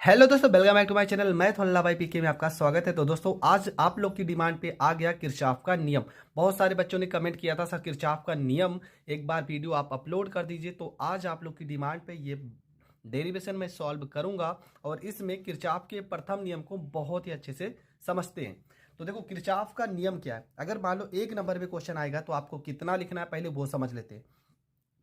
Hello दोस्तों, welcome back to my channel. मैं थोल्ला भाई पीके में आपका स्वागत है। तो दोस्तों, आज आप लोग की डिमांड पे आ गया किरचॉफ का नियम। बहुत सारे बच्चों ने कमेंट किया था, सर किरचॉफ का नियम एक बार वीडियो आप अपलोड कर दीजिए। तो आज आप लोग की डिमांड पे ये डेरिवेशन में सॉल्व करूंगा और इसमें किरचॉफ के प्रथम नियम को बहुत ही अच्छे से समझते हैं। तो देखो, किरचॉफ का नियम क्या है। अगर मान लो 1 नंबर में क्वेश्चन आएगा तो आपको कितना लिखना है, पहले वो समझ लेते हैं।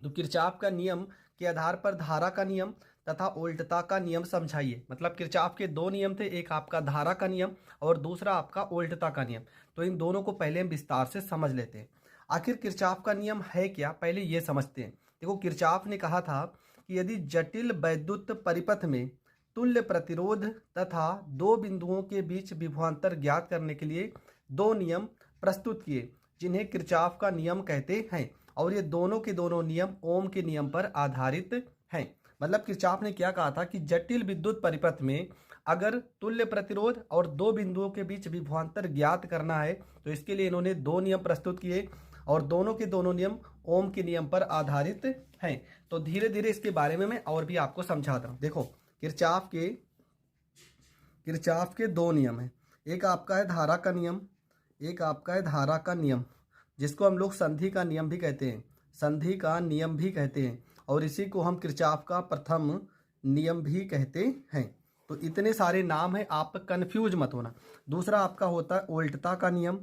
तो किरचॉफ का नियम के आधार पर धारा का नियम तथा उल्टता का नियम समझाइए। मतलब किरचॉफ के 2 नियम थे, एक आपका धारा का नियम और दूसरा आपका उल्टता का नियम। तो इन दोनों को पहले हम विस्तार से समझ लेते हैं। आखिर किरचॉफ का नियम है क्या, पहले ये समझते हैं। देखो, किरचॉफ ने कहा था कि यदि जटिल वैद्युत परिपथ में तुल्य प्रतिरोध तथा दो बिंदुओं के बीच विभवांतर ज्ञात करने के लिए 2 नियम प्रस्तुत किए, जिन्हें किरचॉफ का नियम कहते हैं। और ये दोनों के दोनों नियम ओम के नियम पर आधारित हैं। मतलब किरचॉफ ने क्या कहा था कि जटिल विद्युत परिपथ में अगर तुल्य प्रतिरोध और दो बिंदुओं के बीच विभवांतर ज्ञात करना है तो इसके लिए इन्होंने 2 नियम प्रस्तुत किए और दोनों के दोनों नियम ओम के नियम पर आधारित हैं। तो धीरे धीरे इसके बारे में मैं और भी आपको समझाता हूँ। देखो, किरचॉफ के 2 नियम हैं। एक आपका है धारा का नियम, एक आपका है धारा का नियम, जिसको हम लोग संधि का नियम भी कहते हैं, संधि का नियम भी कहते हैं। और इसी को हम किरचॉफ का प्रथम नियम भी कहते हैं। तो इतने सारे नाम हैं, आप कंफ्यूज मत होना। दूसरा आपका होता है उल्टता का नियम,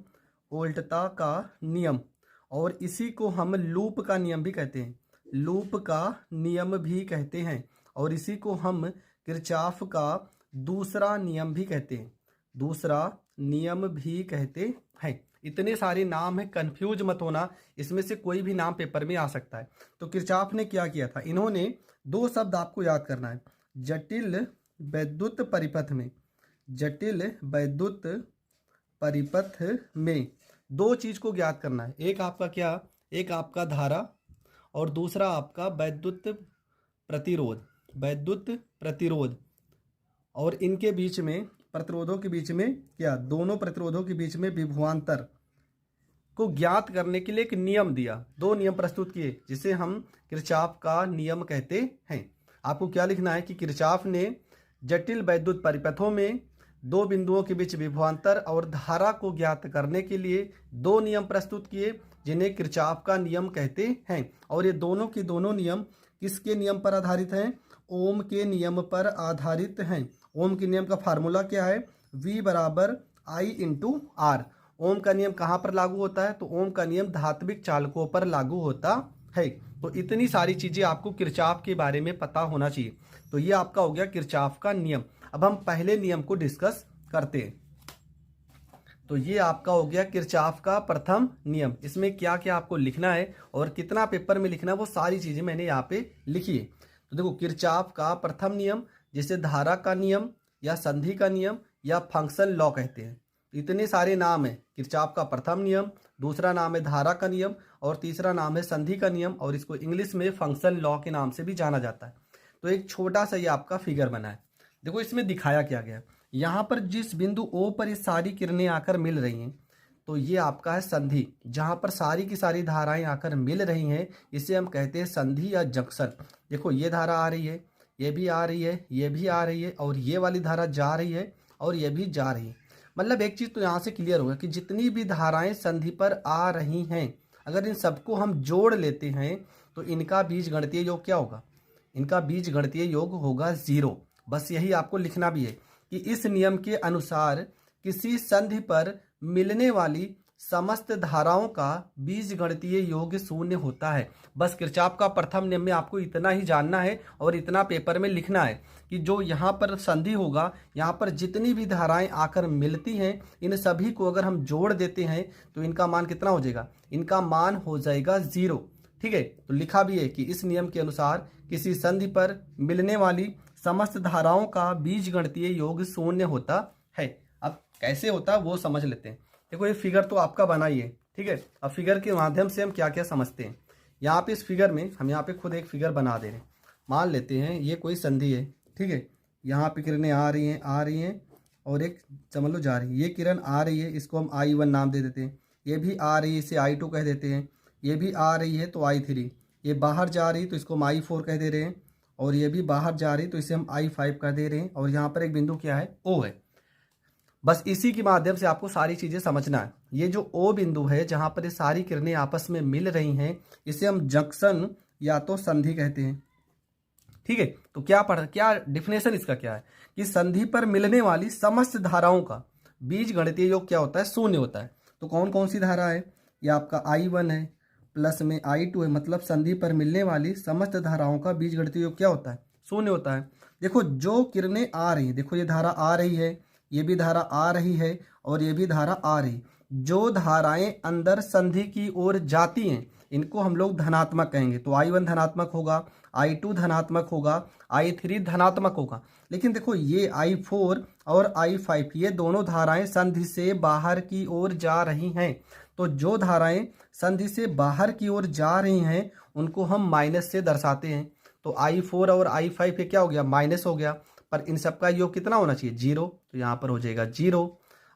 उल्टता का नियम, और इसी को हम लूप का नियम भी कहते हैं, लूप का नियम भी कहते हैं। और इसी को हम किरचॉफ का दूसरा नियम भी कहते हैं, दूसरा नियम भी कहते हैं। इतने सारे नाम हैं, कंफ्यूज मत होना। इसमें से कोई भी नाम पेपर में आ सकता है। तो किरचॉफ ने क्या किया था, इन्होंने 2 शब्द आपको याद करना है। जटिल वैद्युत परिपथ में, जटिल वैद्युत परिपथ में 2 चीज को ज्ञात करना है। एक आपका क्या, एक आपका धारा और दूसरा आपका वैद्युत प्रतिरोध, वैद्युत प्रतिरोध। और इनके बीच में, प्रतिरोधों के बीच में क्या, दोनों प्रतिरोधों के बीच में विभवांतर को ज्ञात करने के लिए एक नियम दिया। 2 नियम प्रस्तुत किए जिसे हम किरचॉफ का नियम कहते हैं। आपको क्या लिखना है कि किरचॉफ ने जटिल वैद्युत परिपथों में दो बिंदुओं के बीच विभवांतर और धारा को ज्ञात करने के लिए 2 नियम प्रस्तुत किए, जिन्हें किरचॉफ का नियम कहते हैं। और ये दोनों के दोनों नियम किसके नियम पर आधारित हैं, ओम के नियम पर आधारित हैं। ओम के नियम का फार्मूला क्या है, V बराबर I इंटू आर। ओम का नियम कहाँ पर लागू होता है, तो ओम का नियम धात्विक चालकों पर लागू होता है। तो इतनी सारी चीजें आपको किरचॉफ के बारे में पता होना चाहिए। तो ये आपका हो गया किरचॉफ का नियम। अब हम पहले नियम को डिस्कस करते हैं। तो ये आपका हो गया किरचॉफ का प्रथम नियम। इसमें क्या क्या आपको लिखना है और कितना पेपर में लिखना है, वो सारी चीजें मैंने यहाँ पे लिखी है। तो देखो, किरचॉफ का प्रथम नियम जिसे धारा का नियम या संधि का नियम या फंक्शन लॉ कहते हैं। इतने सारे नाम हैं। किरचॉफ का प्रथम नियम, दूसरा नाम है धारा का नियम और तीसरा नाम है संधि का नियम, और इसको इंग्लिश में फंक्शन लॉ के नाम से भी जाना जाता है। तो एक छोटा सा ये आपका फिगर बना है। देखो, इसमें दिखाया क्या गया, यहाँ पर जिस बिंदु O पर ये सारी किरणें आकर मिल रही हैं, तो ये आपका है संधि। जहाँ पर सारी की सारी धाराएं आकर मिल रही हैं, इसे हम कहते हैं संधि या जंक्शन। देखो, ये धारा आ रही है, ये भी आ रही है, ये भी आ रही है, और ये वाली धारा जा रही है और ये भी जा रही है। मतलब एक चीज़ तो यहाँ से क्लियर होगा कि जितनी भी धाराएं संधि पर आ रही हैं, अगर इन सबको हम जोड़ लेते हैं तो इनका बीजगणितीय योग क्या होगा, इनका बीजगणितीय योग होगा 0। बस यही आपको लिखना भी है कि इस नियम के अनुसार किसी संधि पर मिलने वाली समस्त धाराओं का बीजगणितीय योग 0 होता है। बस किरचॉफ का प्रथम नियम में आपको इतना ही जानना है और इतना पेपर में लिखना है कि जो यहाँ पर संधि होगा, यहाँ पर जितनी भी धाराएं आकर मिलती हैं, इन सभी को अगर हम जोड़ देते हैं तो इनका मान कितना हो जाएगा, इनका मान हो जाएगा 0। ठीक है, तो लिखा भी है कि इस नियम के अनुसार किसी संधि पर मिलने वाली समस्त धाराओं का बीजगणितीय योग 0 होता है। अब कैसे होता है वो समझ लेते हैं। देखो, ये फिगर तो आपका बना ही है। ठीक है, अब फिगर के माध्यम से हम क्या क्या समझते हैं। यहाँ पे इस फिगर में हम यहाँ पे खुद एक फिगर बना दे रहे हैं। मान लेते हैं ये कोई संधि है। ठीक है, यहाँ पे किरणें आ रही हैं और एक समझ लो जा रही है। ये किरण आ रही है, इसको हम I1 नाम दे देते हैं। ये भी आ रही है, इसे I2 कह देते हैं। ये भी आ रही है तो I3। ये बाहर जा रही है तो इसको हम I4 कह दे रहे हैं। और ये भी बाहर जा रही, तो इसे हम I5 कर दे रहे हैं। और यहाँ पर एक बिंदु क्या है, O है। बस इसी के माध्यम से आपको सारी चीज़ें समझना है। ये जो O बिंदु है जहाँ पर ये सारी किरणें आपस में मिल रही हैं, इसे हम जंक्शन या तो संधि कहते हैं। ठीक है, तो क्या डिफिनेशन इसका क्या है कि संधि पर मिलने वाली समस्त धाराओं का बीज गणितीय योग क्या होता है, शून्य होता है। तो कौन कौन सी धारा है, ये आपका I1 है, प्लस में I2 है, मतलब संधि पर मिलने वाली समस्त धाराओं का बीज गणितीय योग क्या होता है, शून्य होता है। देखो जो किरणें आ रही है, देखो ये धारा आ रही है, ये भी धारा आ रही है, और ये भी धारा आ रही, जो धाराएं अंदर संधि की ओर जाती हैं इनको हम लोग धनात्मक कहेंगे। तो I1 धनात्मक होगा, I2 धनात्मक होगा, I3 धनात्मक होगा। लेकिन देखो ये I4 और I5 ये दोनों धाराएं संधि से बाहर की ओर जा रही हैं। तो जो धाराएं संधि से बाहर की ओर जा रही हैं उनको हम माइनस से दर्शाते हैं। तो I4 और I5 ये क्या हो गया, माइनस हो गया। पर इन सब का योग कितना होना चाहिए, 0, तो यहाँ पर हो जाएगा 0।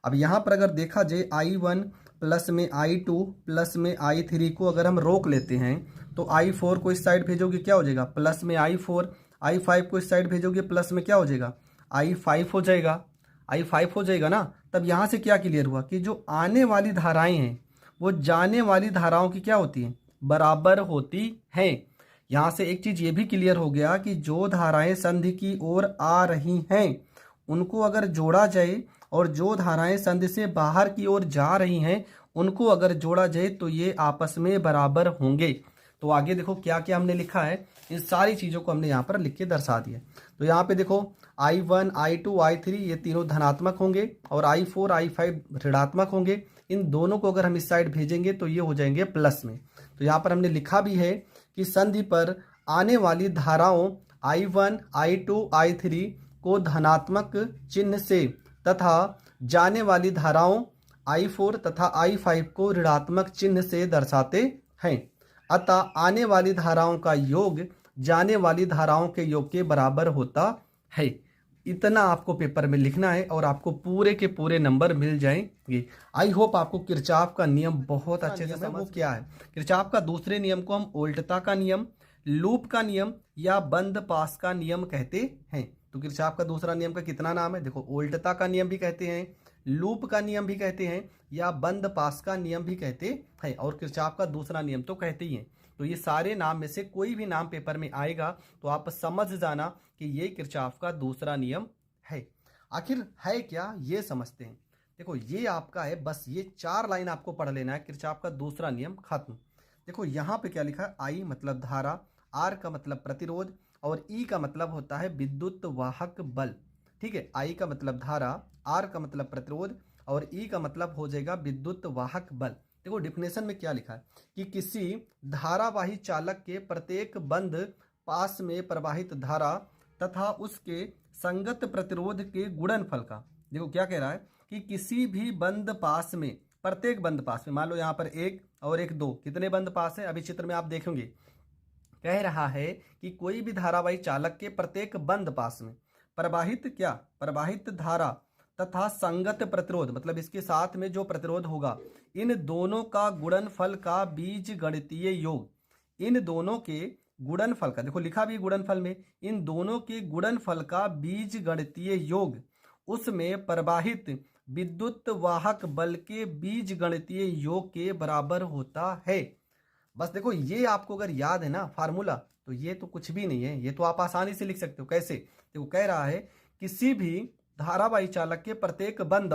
अब यहाँ पर अगर देखा जाए I1 प्लस में I2 प्लस में I3 को अगर हम रोक लेते हैं तो I4 को इस साइड भेजोगे क्या हो जाएगा, प्लस में I4, I5 को इस साइड भेजोगे प्लस में क्या हो जाएगा, I5 हो जाएगा, I5 हो जाएगा ना। तब यहाँ से क्या क्लियर हुआ कि जो आने वाली धाराएं हैं वो जाने वाली धाराओं की क्या होती हैं, बराबर होती हैं। यहाँ से एक चीज़ ये भी क्लियर हो गया कि जो धाराएं संधि की ओर आ रही हैं उनको अगर जोड़ा जाए और जो धाराएं संधि से बाहर की ओर जा रही हैं उनको अगर जोड़ा जाए तो ये आपस में बराबर होंगे। तो आगे देखो क्या क्या हमने लिखा है, इन सारी चीज़ों को हमने यहाँ पर लिख के दर्शा दिया। तो यहाँ पे देखो I1, I2, I3 ये तीनों धनात्मक होंगे और I4, I5 ऋणात्मक होंगे। इन दोनों को अगर हम इस साइड भेजेंगे तो ये हो जाएंगे प्लस में। तो यहाँ पर हमने लिखा भी है कि संधि पर आने वाली धाराओं I1, I2, I3 को धनात्मक चिन्ह से तथा जाने वाली धाराओं I4 तथा I5 को ऋणात्मक चिन्ह से दर्शाते हैं। अतः आने वाली धाराओं का योग जाने वाली धाराओं के योग के बराबर होता है। इतना आपको पेपर में लिखना है और आपको पूरे के पूरे नंबर मिल जाएंगे। आई होप आपको किरचॉफ का नियम बहुत अच्छे से समझ। वो क्या है, किरचॉफ का दूसरे नियम को हम उल्टता का नियम, लूप का नियम या बंद पास का नियम कहते हैं। तो किरचॉफ का दूसरा नियम का कितना नाम है, देखो उल्टता का नियम भी कहते हैं, लूप का नियम भी कहते हैं या बंद पास का नियम भी कहते हैं, और किरचॉफ का दूसरा नियम तो कहते ही हैं। तो ये सारे नाम में से कोई भी नाम पेपर में आएगा तो आप समझ जाना कि ये किरचॉफ का दूसरा नियम है। आखिर है क्या, ये समझते हैं। देखो ये आपका है, बस ये 4 लाइन आपको पढ़ लेना है, किरचॉफ का दूसरा नियम खत्म। देखो यहाँ पे क्या लिखा है, आई मतलब धारा, आर का मतलब प्रतिरोध और ई का मतलब होता है विद्युत वाहक बल। ठीक है, आई का मतलब धारा, आर का मतलब प्रतिरोध और ई का मतलब हो जाएगा विद्युत वाहक बल। देखो डिफिनेशन में क्या लिखा है कि किसी धारावाही चालक के प्रत्येक बंद पास में प्रवाहित धारा तथा उसके संगत प्रतिरोध के गुणनफल का, देखो क्या कह रहा है कि किसी भी बंद पास में, प्रत्येक बंद पास में, मान लो यहाँ पर 1 और 1 2, कितने बंद पास है अभी चित्र में आप देखेंगे, कह रहा है कि कोई भी धारावाही चालक के प्रत्येक बंद पास में प्रवाहित क्या, प्रवाहित धारा तथा संगत प्रतिरोध, मतलब इसके साथ में जो प्रतिरोध होगा, इन दोनों का गुणनफल का बीज गणितीय योग, इन दोनों के गुणनफल का, देखो लिखा भी गुणनफल में, इन दोनों के गुणनफल का बीज गणितीय योग उसमें प्रवाहित विद्युत वाहक बल के बीज गणितीय योग के बराबर होता है। बस देखो ये आपको अगर याद है ना फार्मूला, तो ये तो कुछ भी नहीं है, ये तो आप आसानी से लिख सकते हो। कैसे, देखो कह रहा है किसी भी धारावाही चालक के प्रत्येक बंद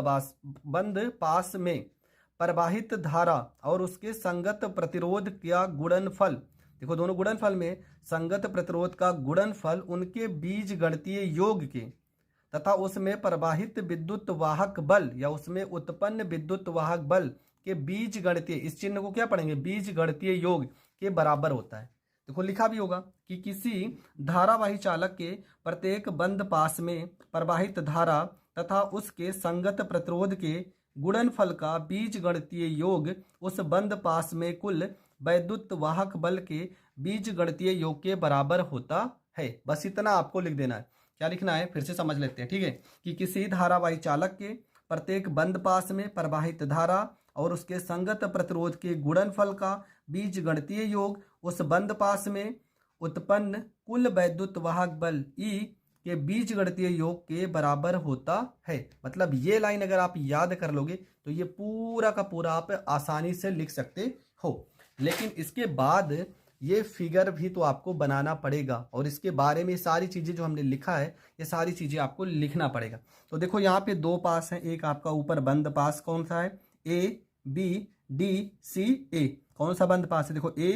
पास में प्रवाहित धारा और उसके संगत प्रतिरोध का गुणनफल, देखो दोनों गुणनफल में संगत प्रतिरोध का गुणनफल उनके बीज गणितीय योग के तथा उसमें प्रवाहित विद्युत वाहक बल या उसमें उत्पन्न विद्युत वाहक बल के बीज गणितीय, इस चिन्ह को क्या पढ़ेंगे, बीज गणितीय योग के बराबर होता है। देखो लिखा भी होगा कि किसी धारावाही चालक के प्रत्येक बंद पास में प्रवाहित धारा तथा उसके संगत प्रतिरोध के गुणनफल का बीज गणितीय योग उस बंद पास में कुल वैद्युत वाहक बल के बीज गणितीय योग के बराबर होता है। बस इतना आपको लिख देना है। क्या लिखना है फिर से समझ लेते हैं, ठीक है, कि किसी धारावाही चालक के प्रत्येक बंद पास में प्रवाहित धारा और उसके संगत प्रतिरोध के गुणनफल का बीज गणितीय योग उस बंद पास में उत्पन्न कुल वैद्युत वाहक बल E के बीजगणितीय योग के बराबर होता है। मतलब ये लाइन अगर आप याद कर लोगे तो ये पूरा का पूरा आप आसानी से लिख सकते हो। लेकिन इसके बाद ये फिगर भी तो आपको बनाना पड़ेगा और इसके बारे में सारी चीज़ें जो हमने लिखा है ये सारी चीज़ें आपको लिखना पड़ेगा। तो देखो यहाँ पे दो पास हैं, एक आपका ऊपर बंद पास कौन सा है, ए बी डी सी ए। कौन सा बंद पास है, देखो ए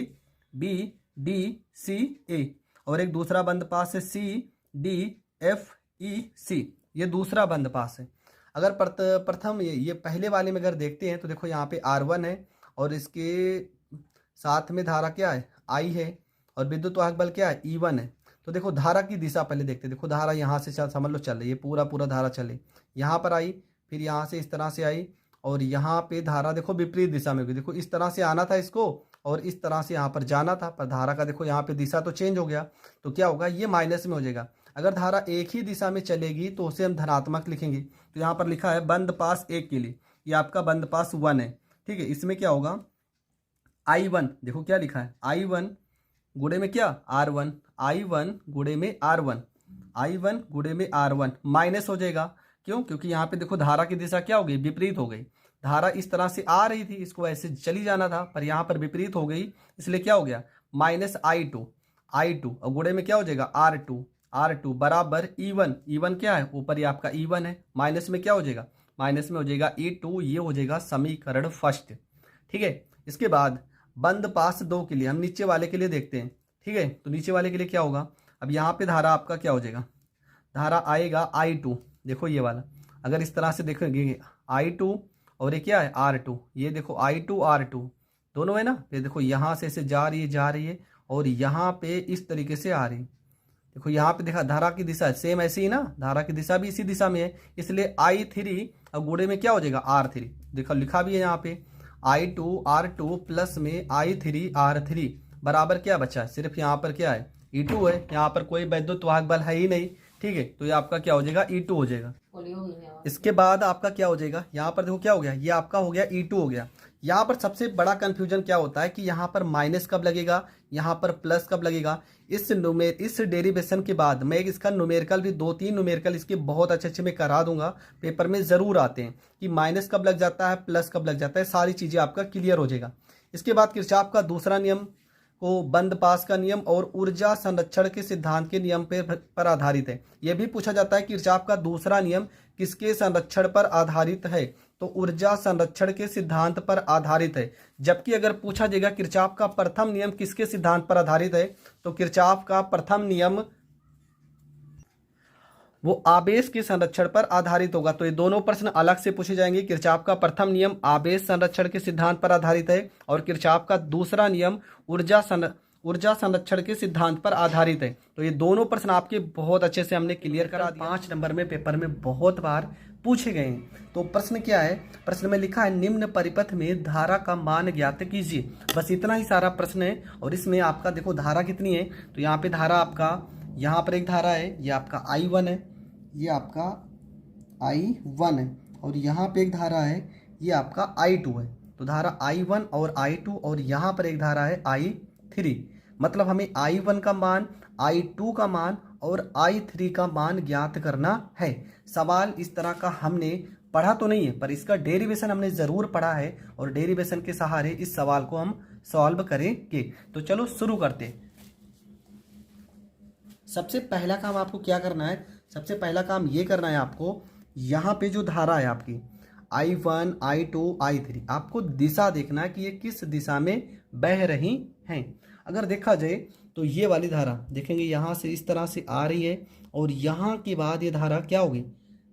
बी डी सी ए, और एक दूसरा बंद पास है सी डी एफ ई सी, ये दूसरा बंद पास है। अगर प्रथम ये पहले वाले में अगर देखते हैं तो देखो यहाँ पे R1 है और इसके साथ में धारा क्या है, I है, और विद्युत वाहक बल क्या है, E1 है। तो देखो धारा की दिशा पहले देखते हैं। देखो धारा यहाँ से समझ लो चल रही है, पूरा धारा चले, यहाँ पर आई, फिर यहाँ से इस तरह से आई, और यहाँ पे धारा देखो विपरीत दिशा में गई। देखो इस तरह से आना था इसको और इस तरह से यहाँ पर जाना था, पर धारा का देखो यहाँ पे दिशा तो चेंज हो गया। तो क्या होगा, ये माइनस में हो जाएगा। अगर धारा एक ही दिशा में चलेगी तो उसे हम धनात्मक लिखेंगे। तो यहाँ पर लिखा है बंद पास 1 के लिए, ये आपका बंद पास 1 है, ठीक है। इसमें क्या होगा, I1, देखो क्या लिखा है, I1 गुणे में क्या, R1, I1 गुणे में R1, I1 गुणे में R1 माइनस हो जाएगा। क्यों, क्योंकि यहाँ पे देखो धारा की दिशा क्या हो गई, विपरीत हो गई। धारा इस तरह से आ रही थी, इसको ऐसे चली जाना था, पर यहाँ पर विपरीत हो गई, इसलिए क्या हो गया, माइनस I2 और गुणे में क्या हो जाएगा, R2 बराबर E1 क्या है, ऊपर ये आपका E1 है, माइनस में क्या हो जाएगा, माइनस में हो जाएगा E2। ये हो जाएगा समीकरण फर्स्ट, ठीक है। इसके बाद बंद पास 2 के लिए हम नीचे वाले के लिए देखते हैं, ठीक है। तो नीचे वाले के लिए क्या होगा, अब यहाँ पे धारा आपका क्या हो जाएगा, धारा आएगा I2, देखो ये वाला, अगर इस तरह से देखेंगे I2 और ये क्या है R2, ये देखो I2 R2 दोनों है ना। ये देखो यहाँ से ऐसे जा रही है और यहाँ पे इस तरीके से आ रही है। देखो यहाँ पे देखा धारा की दिशा सेम ऐसी ही ना, धारा की दिशा भी इसी दिशा में है, इसलिए I3 और गुणे में क्या हो जाएगा R3। देखो लिखा भी है यहाँ पे I2 R2 प्लस में I3 R3 बराबर क्या बचा है, सिर्फ यहाँ पर क्या है E2 है, यहाँ पर कोई वैद्युत वाहक बल है ही नहीं, ठीक है। तो ये आपका क्या हो जाएगा, E2 हो जाएगा। इसके बाद आपका क्या हो जाएगा, यहाँ पर देखो क्या हो गया, ये आपका हो गया E2 हो गया। यहाँ पर सबसे बड़ा कंफ्यूजन क्या होता है कि यहाँ पर माइनस कब लगेगा, यहाँ पर प्लस कब लगेगा। इस डेरिवेशन के बाद मैं इसका न्यूमेरिकल भी 2-3 न्यूमेरिकल इसके बहुत अच्छे मैं करा दूंगा, पेपर में ज़रूर आते हैं कि माइनस कब लग जाता है, प्लस कब लग जाता है, सारी चीज़ें आपका क्लियर हो जाएगा। इसके बाद किरचॉफ का दूसरा नियम को बंद पास का नियम और ऊर्जा संरक्षण के सिद्धांत के नियम पर आधारित है। यह भी पूछा जाता है किरचॉफ का दूसरा नियम किसके संरक्षण पर आधारित है, तो ऊर्जा संरक्षण के सिद्धांत पर आधारित है। जबकि अगर पूछा जाएगा किरचॉफ का प्रथम नियम किसके सिद्धांत पर आधारित है, तो किरचॉफ का प्रथम नियम वो आवेश के संरक्षण पर आधारित होगा। तो ये दोनों प्रश्न अलग से पूछे जाएंगे। किरचॉफ का प्रथम नियम आवेश संरक्षण के सिद्धांत पर आधारित है और किरचॉफ का दूसरा नियम ऊर्जा संरक्षण के सिद्धांत पर आधारित है। तो ये दोनों प्रश्न आपके बहुत अच्छे से हमने क्लियर करा दिया। 5 नंबर में पेपर में बहुत बार पूछे गए हैं। तो प्रश्न क्या है, प्रश्न में लिखा है निम्न परिपथ में धारा का मान ज्ञात कीजिए। बस इतना ही सारा प्रश्न है और इसमें आपका देखो धारा कितनी है, तो यहाँ पे धारा आपका, यहाँ पर एक धारा है, ये आपका I1 है, ये आपका I1 है, और यहाँ पे एक धारा है, ये आपका I2 है। तो धारा I1 और I2 और यहाँ पर एक धारा है I3। मतलब हमें I1 का मान, I2 का मान और I3 का मान ज्ञात करना है। सवाल इस तरह का हमने पढ़ा तो नहीं है, पर इसका डेरिवेशन हमने ज़रूर पढ़ा है और डेरिवेशन के सहारे इस सवाल को हम सॉल्व करेंगे। तो चलो शुरू करते हैं। सबसे पहला काम आपको क्या करना है, सबसे पहला काम ये करना है आपको, यहाँ पे जो धारा है आपकी I1, I2, I3, आपको दिशा देखना है कि ये किस दिशा में बह रही हैं। अगर देखा जाए तो ये वाली धारा देखेंगे यहाँ से इस तरह से आ रही है और यहाँ के बाद ये धारा क्या हो गई,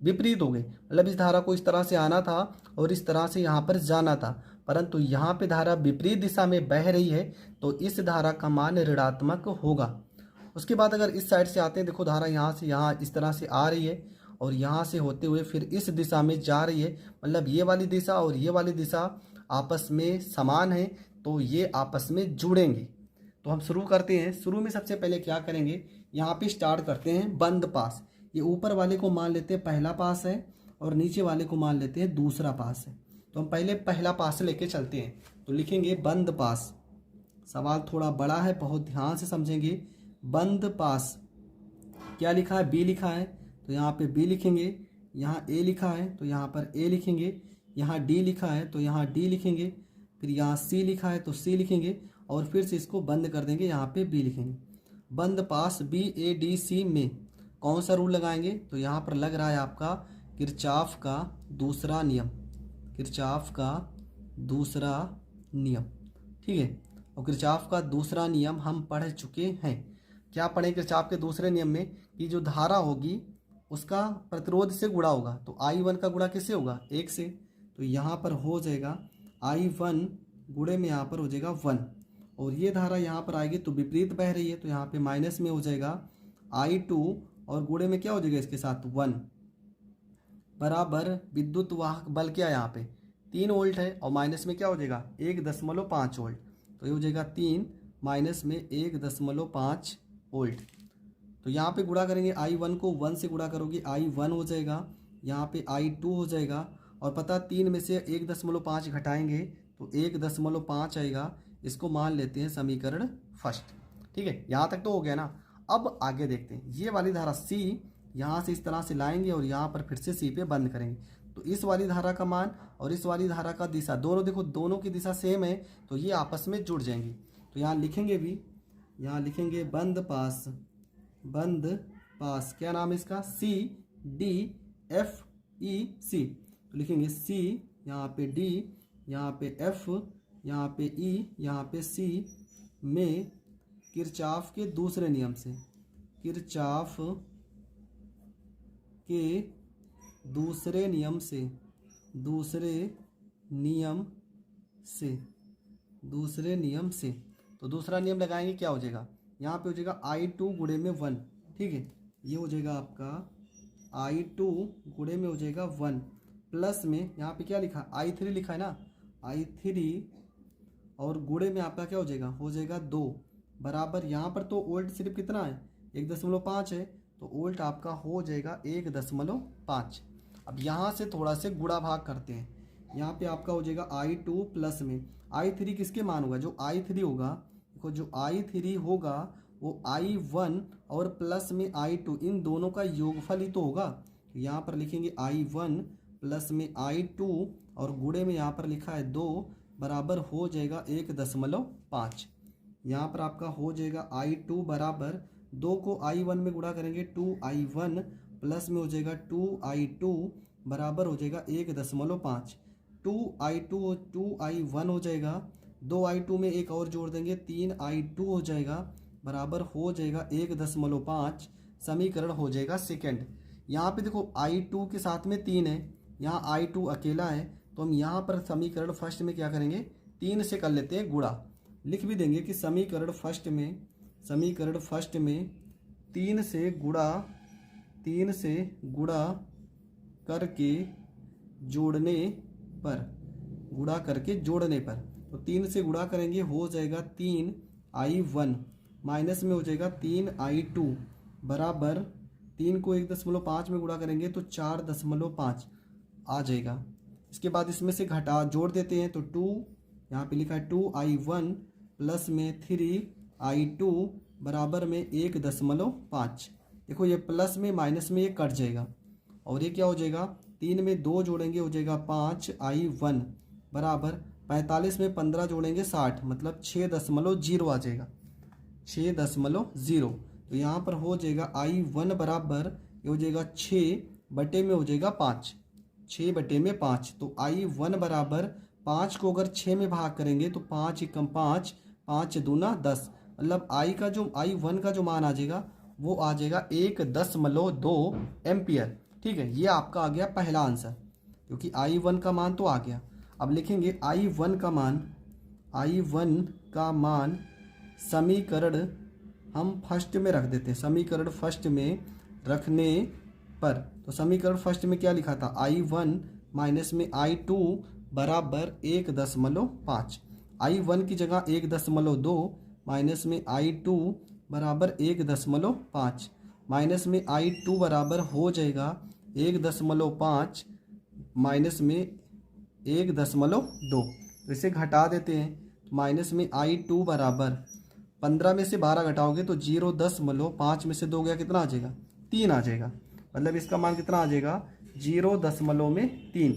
विपरीत हो गई। मतलब इस धारा को इस तरह से आना था और इस तरह से यहाँ पर जाना था, परंतु यहाँ पे धारा विपरीत दिशा में बह रही है, तो इस धारा का मान ऋणात्मक होगा। उसके बाद अगर इस साइड से आते हैं, देखो धारा यहाँ से यहाँ इस तरह से आ रही है और यहाँ से होते हुए फिर इस दिशा में जा रही है। मतलब ये वाली दिशा और ये वाली दिशा आपस में समान है, तो ये आपस में जुड़ेंगे। तो हम शुरू करते हैं। शुरू में सबसे पहले क्या करेंगे, यहाँ पे स्टार्ट करते हैं बंद पास। ये ऊपर वाले को मान लेते हैं पहला पास है और नीचे वाले को मान लेते हैं दूसरा पास है। तो हम पहले पहला पास लेके चलते हैं। तो लिखेंगे बंद पास। सवाल थोड़ा बड़ा है, बहुत ध्यान से समझेंगे। बंद पास क्या लिखा है, बी लिखा है तो यहाँ पे बी लिखेंगे, यहाँ ए लिखा है तो यहाँ पर ए लिखेंगे, यहाँ डी लिखा है तो यहाँ डी लिखेंगे, फिर यहाँ सी लिखा है तो सी लिखेंगे और फिर से इसको बंद कर देंगे, यहाँ पे बी लिखेंगे। बंद पास बी ए डी सी में कौन सा रूल लगाएंगे, तो यहाँ पर लग रहा है आपका किरचॉफ का दूसरा नियम, किरचॉफ का दूसरा नियम, ठीक है। और किरचॉफ का दूसरा नियम हम पढ़ चुके हैं। क्या पढ़े किरचॉफ के दूसरे नियम में कि जो धारा होगी उसका प्रतिरोध से गुणा होगा, तो I1 का गुणा किससे होगा, 1 से, तो यहाँ पर हो जाएगा I1 गुणे में यहाँ पर हो जाएगा 1, और ये धारा यहाँ पर आएगी तो विपरीत बह रही है तो यहाँ पे माइनस में हो जाएगा I2 और गुणे में क्या हो जाएगा इसके साथ 1 बराबर विद्युत वाहक बल क्या है यहाँ पे 3 वोल्ट है और माइनस में क्या हो जाएगा 1.5 वोल्ट, तो ये हो जाएगा 3 माइनस में 1.5 वोल्ट। तो यहाँ पे गुणा करेंगे I1 को 1 से गुणा करोगे I1 हो जाएगा, यहाँ पे I2 हो जाएगा, और पता 3 में से 1.5 घटाएंगे तो 1.5 आएगा। इसको मान लेते हैं समीकरण फर्स्ट, ठीक है। यहाँ तक तो हो गया ना। अब आगे देखते हैं, ये वाली धारा C यहाँ से इस तरह से लाएंगे और यहाँ पर फिर से C पे बंद करेंगे, तो इस वाली धारा का मान और इस वाली धारा का दिशा दोनों देखो, दोनों की दिशा सेम है तो ये आपस में जुड़ जाएंगी। तो यहाँ लिखेंगे भी, यहाँ लिखेंगे बंद पास, बंद पास क्या नाम है इसका, C D F E C, तो लिखेंगे C, यहाँ पे D, यहाँ पे F, यहाँ पे E, यहाँ पे C में किरचॉफ के दूसरे नियम से, किरचॉफ के दूसरे नियम से, दूसरे नियम से, दूसरे नियम से, तो दूसरा नियम लगाएंगे क्या हो जाएगा, यहाँ पे हो जाएगा I2 गुणे में 1, ठीक है। ये हो जाएगा आपका I2 गुणे में हो जाएगा 1 प्लस में यहाँ पे क्या लिखा I3 लिखा है ना, I3 और गुणे में आपका क्या हो जाएगा 2 बराबर, यहाँ पर तो वोल्ट सिर्फ कितना है 1.5 है तो वोल्ट आपका हो जाएगा 1.5। अब यहाँ से थोड़ा से गुणा भाग करते हैं, यहाँ पे आपका हो जाएगा I2 प्लस में I3 किसके मान होगा, जो I3 होगा देखो, जो I3 होगा वो I1 और प्लस में I2 इन दोनों का योगफल ही तो होगा। यहाँ पर लिखेंगे I1 प्लस में I2 और गुणे में यहाँ पर लिखा है 2 बराबर हो जाएगा 1.5। यहाँ पर आपका हो जाएगा I2 बराबर 2 को I1 में गुणा करेंगे 2I1 प्लस में हो जाएगा 2I2 बराबर हो जाएगा 1.5। 2I2 और 2I1 हो जाएगा, 2I2 में एक और जोड़ देंगे 3I2 हो जाएगा बराबर हो जाएगा 1.5। समीकरण हो जाएगा सेकंड। यहाँ पे देखो I2 के साथ में 3 है, यहाँ I2 अकेला है तो हम यहाँ पर समीकरण फर्स्ट में क्या करेंगे 3 से कर लेते हैं गुणा, लिख भी देंगे कि समीकरण फर्स्ट में 3 से गुणा करके जोड़ने पर, गुणा करके जोड़ने पर, तो 3 से गुणा करेंगे हो जाएगा 3I1 माइनस में हो जाएगा 3I2 बराबर 3 को 1.5 में गुणा करेंगे तो 4.5 आ जाएगा। इसके बाद इसमें से घटा जोड़ देते हैं तो 2, यहाँ पे लिखा है 2I1 प्लस में 3I2 बराबर में 1.5। देखो ये प्लस में माइनस में ये कट जाएगा और ये क्या हो जाएगा 3 में 2 जोड़ेंगे हो जाएगा 5I1 बराबर 45 में 15 जोड़ेंगे 60 मतलब 6.0 आ जाएगा 6.0। तो यहाँ पर हो जाएगा I1 बराबर ये हो जाएगा 6 बटे में हो जाएगा 5, 6 बटे में 5, तो I1 बराबर 5 को अगर 6 में भाग करेंगे तो 5 एकम 5, 5 दूना 10, मतलब I1 का जो मान आ जाएगा वो आ जाएगा 1.2 एम्पियर, ठीक है। ये आपका आ गया पहला आंसर, क्योंकि I1 का मान तो आ गया। अब लिखेंगे I1 का मान समीकरण हम फर्स्ट में रख देते हैं, समीकरण फर्स्ट में रखने पर, तो समीकरण फर्स्ट में क्या लिखा था I1 माइनस में I2 बराबर 1.5, I1 की जगह 1.2 माइनस में I2 बराबर 1.5 माइनस में I2 बराबर हो जाएगा 1.5 माइनस में 1.2, इसे घटा देते हैं तो माइनस में I2 बराबर 15 में से 12 घटाओगे तो 0.5 में से 2 गया, कितना आ जाएगा 3 आ जाएगा। मतलब इसका मान कितना आ जाएगा 0.3।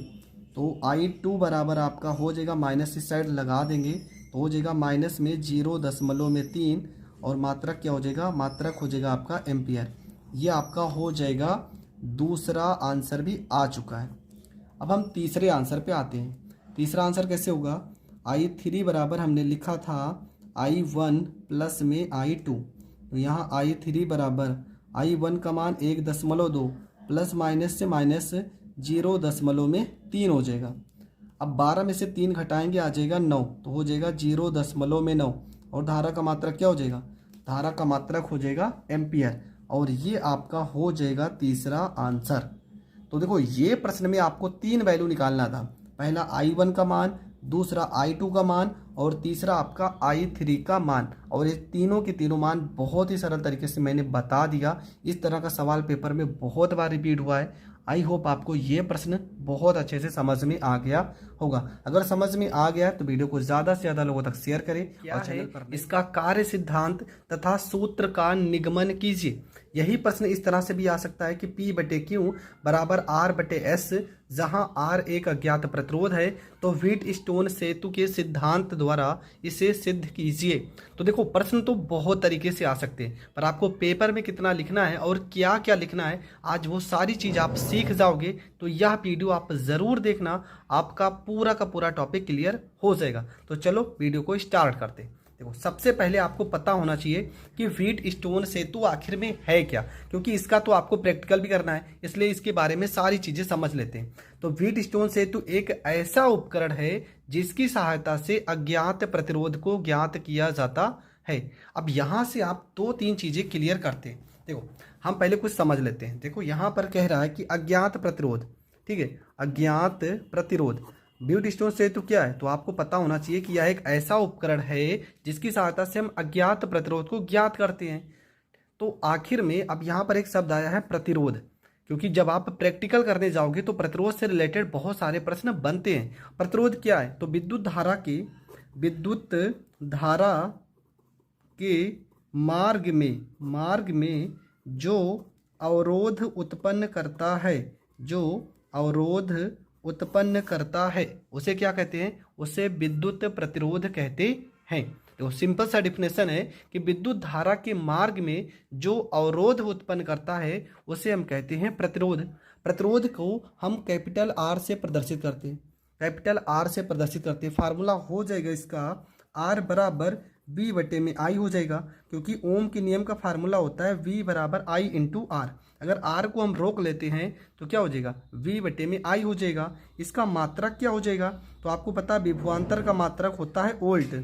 तो I2 बराबर आपका हो जाएगा, माइनस इस साइड लगा देंगे तो हो जाएगा माइनस में 0.3 और मात्रक क्या हो जाएगा, मात्रक हो जाएगा आपका एम्पियर। ये आपका हो जाएगा, दूसरा आंसर भी आ चुका है। अब हम तीसरे आंसर पे आते हैं। तीसरा आंसर कैसे होगा, I3 बराबर हमने लिखा था I1 प्लस में I2। तो यहाँ I3 बराबर I1 का मान 1.2 प्लस माइनस से माइनस 0.3 हो जाएगा। अब 12 में से 3 घटाएंगे आ जाएगा 9, तो हो जाएगा 0.9 और धारा का मात्रक क्या हो जाएगा, धारा का मात्रक हो जाएगा एम्पियर। और ये आपका हो जाएगा तीसरा आंसर। तो देखो ये प्रश्न में आपको 3 वैल्यू निकालना था, पहला I1 का मान, दूसरा I2 का मान और तीसरा आपका I3 का मान। और ये तीनों के तीनों मान बहुत ही सरल तरीके से मैंने बता दिया। इस तरह का सवाल पेपर में बहुत बार रिपीट हुआ है। आई होप आपको ये प्रश्न बहुत अच्छे से समझ में आ गया होगा। अगर समझ में आ गया तो वीडियो को ज़्यादा से ज़्यादा लोगों तक शेयर करें और चैनल पर इसका कार्य सिद्धांत तथा सूत्र का निगमन कीजिए। यही प्रश्न इस तरह से भी आ सकता है कि P/Q बराबर R/S, जहां R एक अज्ञात प्रतिरोध है तो व्हीट स्टोन सेतु के सिद्धांत द्वारा इसे सिद्ध कीजिए। तो देखो प्रश्न तो बहुत तरीके से आ सकते हैं, पर आपको पेपर में कितना लिखना है और क्या क्या लिखना है, आज वो सारी चीज़ आप सीख जाओगे। तो यह वीडियो आप ज़रूर देखना, आपका पूरा का पूरा टॉपिक क्लियर हो जाएगा। तो चलो वीडियो को स्टार्ट करते हैं। देखो सबसे पहले आपको पता होना चाहिए कि व्हीट स्टोन सेतु आखिर में है क्या, क्योंकि इसका तो आपको प्रैक्टिकल भी करना है, इसलिए इसके बारे में सारी चीज़ें समझ लेते हैं। तो व्हीट स्टोन सेतु एक ऐसा उपकरण है जिसकी सहायता से अज्ञात प्रतिरोध को ज्ञात किया जाता है। अब यहाँ से आप 2-3 चीज़ें क्लियर करते हैं। देखो हम पहले कुछ समझ लेते हैं। देखो यहाँ पर कह रहा है कि अज्ञात प्रतिरोध, ठीक है, अज्ञात प्रतिरोध। व्हीट स्टोन सेतु क्या है, तो आपको पता होना चाहिए कि यह एक ऐसा उपकरण है जिसकी सहायता से हम अज्ञात प्रतिरोध को ज्ञात करते हैं। तो आखिर में अब यहाँ पर एक शब्द आया है प्रतिरोध, क्योंकि जब आप प्रैक्टिकल करने जाओगे तो प्रतिरोध से रिलेटेड बहुत सारे प्रश्न बनते हैं। प्रतिरोध क्या है, तो विद्युत धारा के मार्ग में जो अवरोध उत्पन्न करता है, जो अवरोध उत्पन्न करता है उसे क्या कहते हैं, उसे विद्युत प्रतिरोध कहते हैं। तो सिंपल सा डिफिनेशन है कि विद्युत धारा के मार्ग में जो अवरोध उत्पन्न करता है उसे हम कहते हैं प्रतिरोध। प्रतिरोध को हम कैपिटल R से प्रदर्शित करते हैं, कैपिटल R से प्रदर्शित करते हैं। फार्मूला हो जाएगा इसका R बराबर V/I हो जाएगा, क्योंकि ओम के नियम का फार्मूला होता है V बराबर I इंटू R। अगर R को हम रोक लेते हैं तो क्या हो जाएगा, V/I हो जाएगा। इसका मात्रक क्या हो जाएगा, तो आपको पता है विभवांतर का मात्रक होता है वोल्ट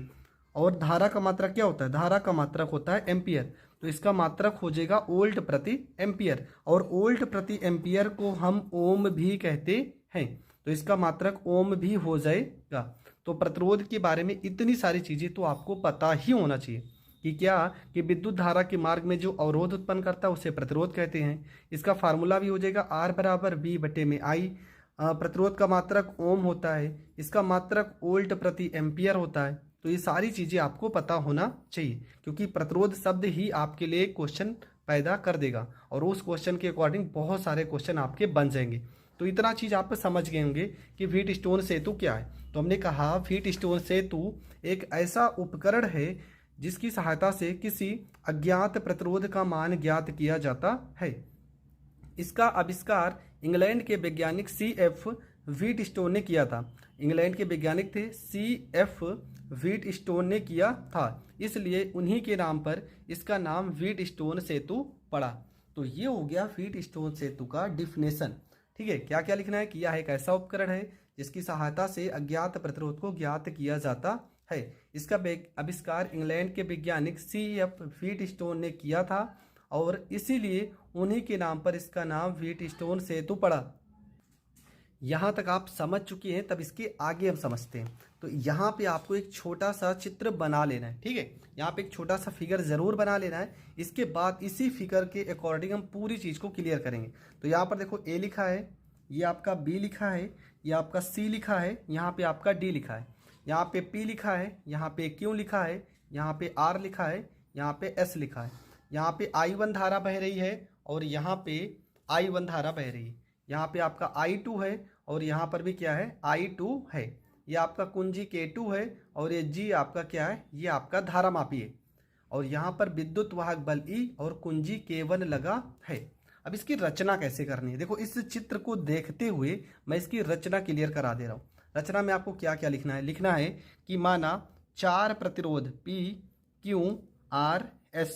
और धारा का मात्रक क्या होता है, धारा का मात्रक होता है एम्पियर। तो इसका मात्रक हो जाएगा वोल्ट प्रति एम्पियर, और वोल्ट प्रति एम्पियर को हम ओम भी कहते हैं, तो इसका मात्रक ओम भी हो जाएगा। तो प्रतिरोध के बारे में इतनी सारी चीज़ें तो आपको पता ही होना चाहिए कि क्या, कि विद्युत धारा के मार्ग में जो अवरोध उत्पन्न करता है उसे प्रतिरोध कहते हैं। इसका फार्मूला भी हो जाएगा R बराबर V/I। प्रतिरोध का मात्रक ओम होता है, इसका मात्रक वोल्ट प्रति एम्पियर होता है। तो ये सारी चीज़ें आपको पता होना चाहिए, क्योंकि प्रतिरोध शब्द ही आपके लिए क्वेश्चन पैदा कर देगा और उस क्वेश्चन के अकॉर्डिंग बहुत सारे क्वेश्चन आपके बन जाएंगे। तो इतना चीज़ आप समझ गए होंगे कि व्हीट स्टोन सेतु क्या है। तो हमने कहा व्हीट स्टोन सेतु एक ऐसा उपकरण है जिसकी सहायता से किसी अज्ञात प्रतिरोध का मान ज्ञात किया जाता है। इसका आविष्कार इंग्लैंड के वैज्ञानिक C.F. व्हीट स्टोन ने किया था। इंग्लैंड के वैज्ञानिक थे C.F. व्हीट स्टोन ने किया था, इसलिए उन्हीं के नाम पर इसका नाम व्हीट स्टोन सेतु पड़ा। तो ये हो गया व्हीट स्टोन सेतु का डिफिनेशन। ठीक है, क्या क्या लिखना है कि यह एक ऐसा उपकरण है जिसकी सहायता से अज्ञात प्रतिरोध को ज्ञात किया जाता है। इसका आविष्कार इंग्लैंड के वैज्ञानिक C.F. व्हीट स्टोन ने किया था और इसीलिए उन्हीं के नाम पर इसका नाम व्हीट स्टोन सेतु पड़ा। यहाँ तक आप समझ चुके हैं, तब इसके आगे हम समझते हैं। तो यहाँ पे आपको एक छोटा सा चित्र बना लेना है, ठीक है, यहाँ पे एक छोटा सा फिगर ज़रूर बना लेना है। इसके बाद इसी फिगर के अकॉर्डिंग हम पूरी चीज़ को क्लियर करेंगे। तो यहाँ पर देखो A लिखा है, ये आपका B लिखा है, ये आपका C लिखा है, यहाँ पे आपका D लिखा है, यहाँ पे P लिखा है, यहाँ पे Q लिखा है, यहाँ पे R लिखा है, यहाँ पे S लिखा है। यहाँ पे I1 धारा बह रही है और यहाँ पे I1 धारा बह रही है। यहाँ पे आपका I2 है और यहाँ पर भी क्या है, I2 है। ये आपका कुंजी K2 है और ये G आपका क्या है, ये आपका धारा मापी है। और यहाँ पर विद्युत वाहक बल E और कुंजी K1 लगा है। अब इसकी रचना कैसे करनी है, देखो इस चित्र को देखते हुए मैं इसकी रचना क्लियर करा दे रहा हूँ। रचना में आपको क्या क्या लिखना है, लिखना है कि माना 4 प्रतिरोध P Q R S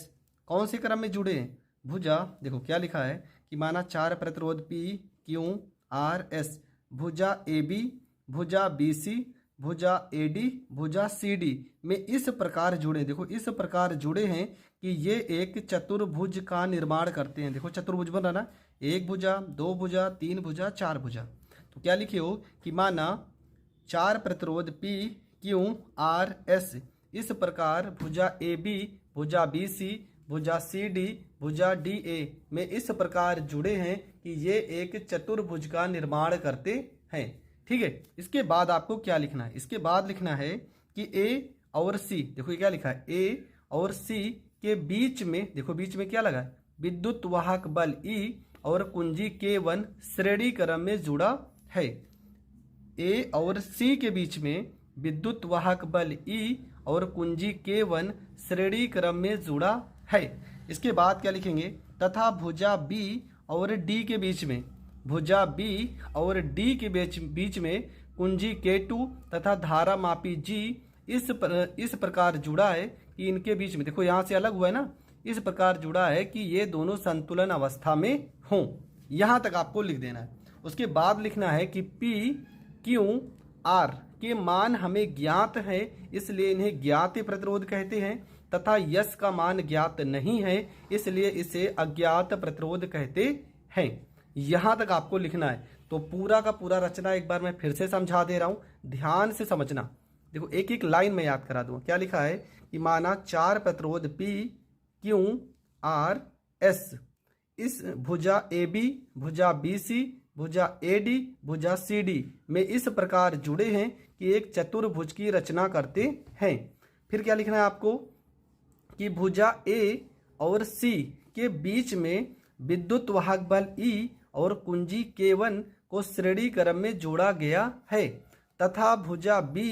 कौन से क्रम में जुड़े हैं, भुजा, देखो क्या लिखा है कि माना 4 प्रतिरोध P Q R S भुजा AB, भुजा BC, भुजा AD, भुजा CD में इस प्रकार जुड़े, देखो इस प्रकार जुड़े हैं कि ये एक चतुर्भुज का निर्माण करते हैं। देखो चतुर्भुज बन रहा ना, 1 भुजा, 2 भुजा, 3 भुजा, 4 भुजा। तो क्या लिखे हो कि माना 4 प्रतिरोध P Q R S इस प्रकार भुजा AB, भुजा BC, भुजा CD, भुजा DA में इस प्रकार जुड़े हैं कि ये एक चतुर्भुज का निर्माण करते हैं। ठीक है, इसके बाद आपको क्या लिखना है, इसके बाद लिखना है कि A और C, देखो ये क्या लिखा है, A और C के बीच में, देखो बीच में क्या लगा है, विद्युत वाहक बल E और कुंजी K1 श्रेणी क्रम में जुड़ा है। A और C के बीच में विद्युत वाहक बल E और कुंजी K1 श्रेणी क्रम में जुड़ा है। इसके बाद क्या लिखेंगे, तथा भुजा B और D के बीच में, भुजा B और D के बीच में कुंजी K2 तथा धारा मापी G इस प्रकार जुड़ा है कि इनके बीच में, देखो यहाँ से अलग हुआ है ना, इस प्रकार जुड़ा है कि ये दोनों संतुलन अवस्था में हों। यहाँ तक आपको लिख देना है। उसके बाद लिखना है कि P Q R के मान हमें ज्ञात है, इसलिए इन्हें ज्ञात प्रतिरोध कहते हैं, तथा यस का मान ज्ञात नहीं है, इसलिए इसे अज्ञात प्रतिरोध कहते हैं। यहाँ तक आपको लिखना है। तो पूरा का पूरा रचना एक बार मैं फिर से समझा दे रहा हूँ, ध्यान से समझना। देखो एक एक लाइन में याद करा दूंगा। क्या लिखा है कि माना 4 प्रतिरोध P Q R S इस भुजा AB, भुजा BC, भुजा AD, भुजा CD में इस प्रकार जुड़े हैं कि एक चतुर्भुज की रचना करते हैं। फिर क्या लिखना है आपको कि भुजा A और C के बीच में विद्युत वाहक बल E और कुंजी K1 को श्रेणी क्रम में जोड़ा गया है, तथा भुजा B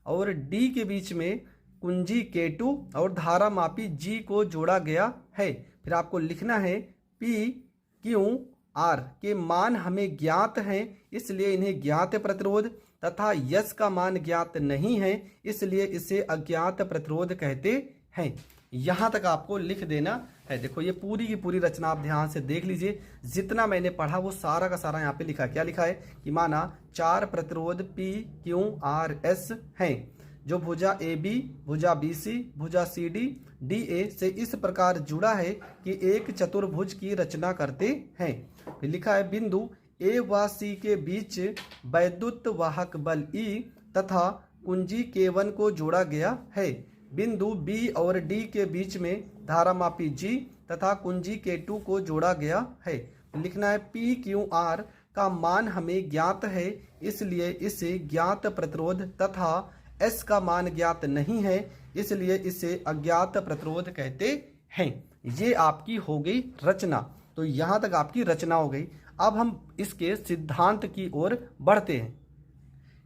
और D के बीच में कुंजी K2 और धारा मापी G को जोड़ा गया है। फिर आपको लिखना है P Q R के मान हमें ज्ञात हैं, इसलिए इन्हें ज्ञात प्रतिरोध, तथा यस का मान ज्ञात नहीं है, इसलिए इसे अज्ञात प्रतिरोध कहते हैं। यहाँ तक आपको लिख देना है। देखो ये पूरी की पूरी रचना आप ध्यान से देख लीजिए, जितना मैंने पढ़ा वो सारा का सारा यहाँ पे लिखा है। क्या लिखा है कि माना 4 प्रतिरोध P Q R S हैं, जो भुजा AB, भुजा BC, भुजा CD, DA से इस प्रकार जुड़ा है कि एक चतुर्भुज की रचना करते हैं। फिर लिखा है बिंदु A व C के बीच वैद्युत वाहक बल E तथा कुंजी K1 को जोड़ा गया है। बिंदु B और D के बीच में धारा मापी G तथा कुंजी K2 को जोड़ा गया है। लिखना है P Q R का मान हमें ज्ञात है, इसलिए इसे ज्ञात प्रतिरोध, तथा S का मान ज्ञात नहीं है, इसलिए इसे अज्ञात प्रतिरोध कहते हैं। ये आपकी हो गई रचना। तो यहाँ तक आपकी रचना हो गई। अब हम इसके सिद्धांत की ओर बढ़ते हैं।